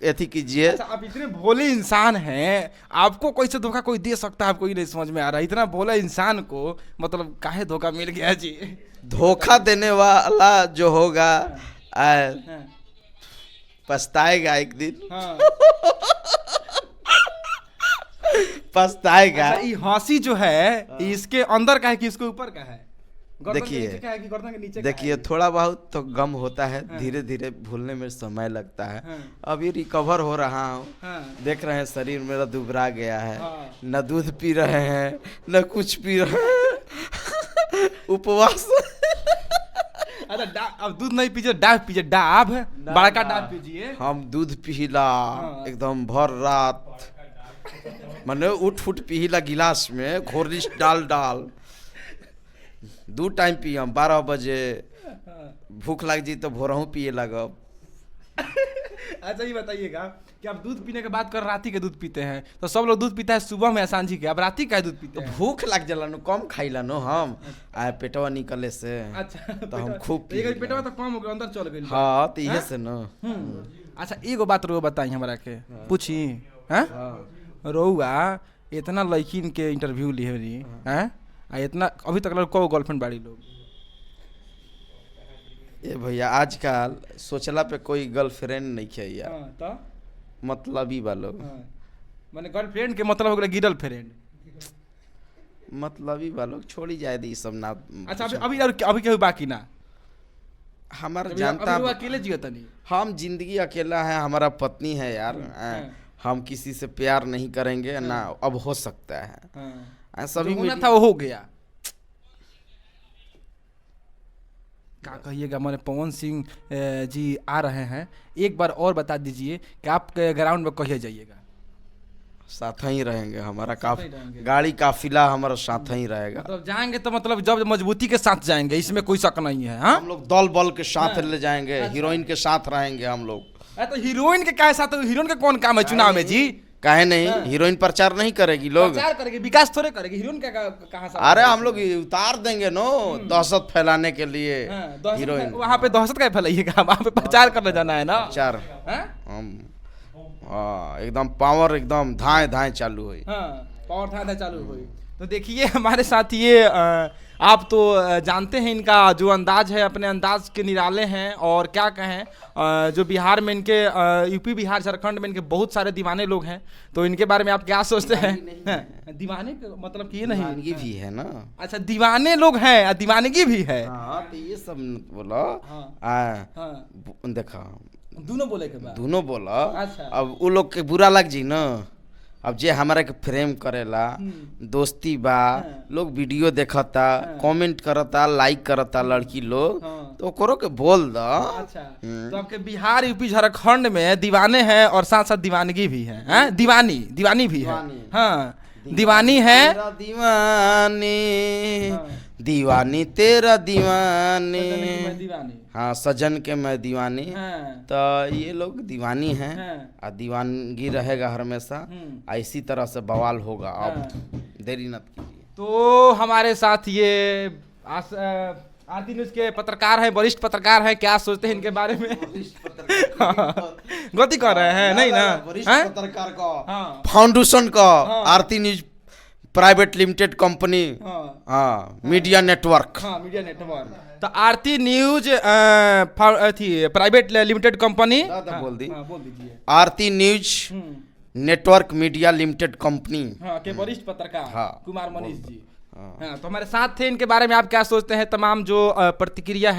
एथी कीजिए। अच्छा, आप इतने भोले इंसान हैं, आपको कोई से धोखा कोई दे सकता है, आपको ही नहीं समझ में आ रहा है। इतना भोला इंसान को मतलब काहे धोखा मिल गया जी? धोखा देने वाला जो होगा हाँ, पछताएगा एक दिन। हाँ। पछताएगा। अच्छा, ये हंसी जो है इसके अंदर का है कि इसके ऊपर का है? गर्दन के देखिए, नीचे का है कि गर्दन के नीचे का देखिए है? थोड़ा बहुत तो गम होता है, हाँ। धीरे धीरे भूलने में समय लगता है। हाँ। अभी रिकवर हो रहा हूँ। हाँ। देख रहे हैं शरीर मेरा दुबरा गया है। हाँ। न दूध पी रहे हैं न कुछ पी रहे हैं। उपवास। अच्छा, अब दूध नहीं पीजिए, डाब पीजिए, डाब बड़का डाब पीजिए। हम दूध पीला एकदम भर रात, मने उठ उठ पीला गिलास में घोरलिस डाल डाल। 2 टाइम पियम, 12 बजे भूख लग जी तो भोरहू पिए लगब। अच्छा, ये बताइएगा कि आप दूध पीने के बाद कर राती के दूध पीते हैं, तो सब लोग दूध पीता है सुबह में या सांझी के, अब राती का दूध पीते हैं? भूख लग जाला नो, कम खाइला नो हम आए पेटवा निकले से। अच्छा, तो हम खूब एक पी पेटवा तो कम हो गया, अंदर चल गई। हाँ तो इहे से न। अच्छा, एगो बात रो बताई हमरा के, पूछी हैं? रहुआ इतना लड़किन के इंटरव्यू लिए रही हैं, आ इतना अभी तक को गर्लफ्रेंड बाड़ी लोग? ए भैया आजकल सोचला पे कोई गर्लफ्रेंड नहीं है यार। तो मतलबी बा लोग। माने गर्लफ्रेंड के मतलब हो गया गिरल फ्रेंड। मतलबी बा लोग, छोड़ी जाए दी सब ना। अच्छा, अभी अभी केहू बाकी ना? हमारा अभी जानता वो अकेले जियो तनी? हम जिंदगी अकेला है, हमारा पत्नी है यार। हम किसी से प्यार नहीं करेंगे ना, अब हो सकता है। सभी होना था वो हो गया। क्या कहिएगा, माने पवन सिंह जी आ रहे हैं, एक बार और बता दीजिए कि आप ग्राउंड में कहिए जाइएगा? साथ ही रहेंगे, हमारा साथ ही रहेंगे। गाड़ी काफिला हमारा साथ ही रहेगा। मतलब जाएंगे तो मतलब जब मजबूती के साथ जाएंगे, इसमें कोई शक नहीं है। हाँ, हम लोग दल बल के साथ ले जाएंगे। हीरोइन के साथ रहेंगे हम लोग। तो हीरोइन के क्या साथ? हीरोइन का कौन काम है चुनाव में जी? काहे नहीं, हीरोइन प्रचार नहीं करेगी लोग? प्रचार करेगी, विकास थोड़े करेगी। हीरोइन का कहाँ से? अरे हम लोग उतार देंगे नो, दहशत फैलाने के लिए। हीरोइन वहाँ पे दहशत का फैलाइएगा, वहाँ पे प्रचार करने जाना है ना। प्रचार हम एकदम पावर, एकदम धाए धाए चालू हुई। पावर था चालू हुई। तो देखिए हमारे साथ ये आप तो जानते हैं इनका जो अंदाज है, अपने अंदाज के निराले हैं। और क्या कहें, जो बिहार में इनके यूपी बिहार झारखंड में इनके बहुत सारे दीवाने लोग हैं, तो इनके बारे में आप क्या सोचते हैं? दीवाने का मतलब कि ये नहीं, दीवानगी भी है ना। अच्छा, दीवाने लोग हैं, दीवानगी भी है। तो ये सब बोलो। देखा, दोनों बोले के बाद दोनों बोला। अच्छा। अब वो लोग के बुरा लग जी ना। अब जे हमारा के फ्रेम करेला, दोस्ती बा, लोग वीडियो देखता, कमेंट करता, लाइक करता लड़की लोग, तो करो के बोल दो। अच्छा, तो आपके बिहार यूपी झारखंड में दीवाने हैं और साथ साथ दीवानगी भी है, हैं? दीवानी भी है। हाँ, दीवानी है। दीवानी दीवानी तेरा दीवानी। हाँ, सजन के मैं दीवानी। तो ये लोग दीवानी हैं और दीवानगी रहेगा हमेशा। इसी तरह से बवाल होगा, अब देरी मत कीजिए। तो हमारे साथ ये आरती न्यूज के पत्रकार हैं, वरिष्ठ पत्रकार हैं, क्या सोचते हैं इनके बारे में? गलती कर रहे हैं नहीं ना? वरिष्ठ पत्रकार का फाउंडेशन का Aarti news private limited company, media network. Media network. तो Aarti news private limited company बोल दी। बोल दीजिए। Aarti news network media limited company के वरिष्ठ पत्रकार कुमार मनीष जी। तो हमारे साथ थे। इनके बारे में आप क्या सोचते हैं? तमाम जो प्रतिक्रिया है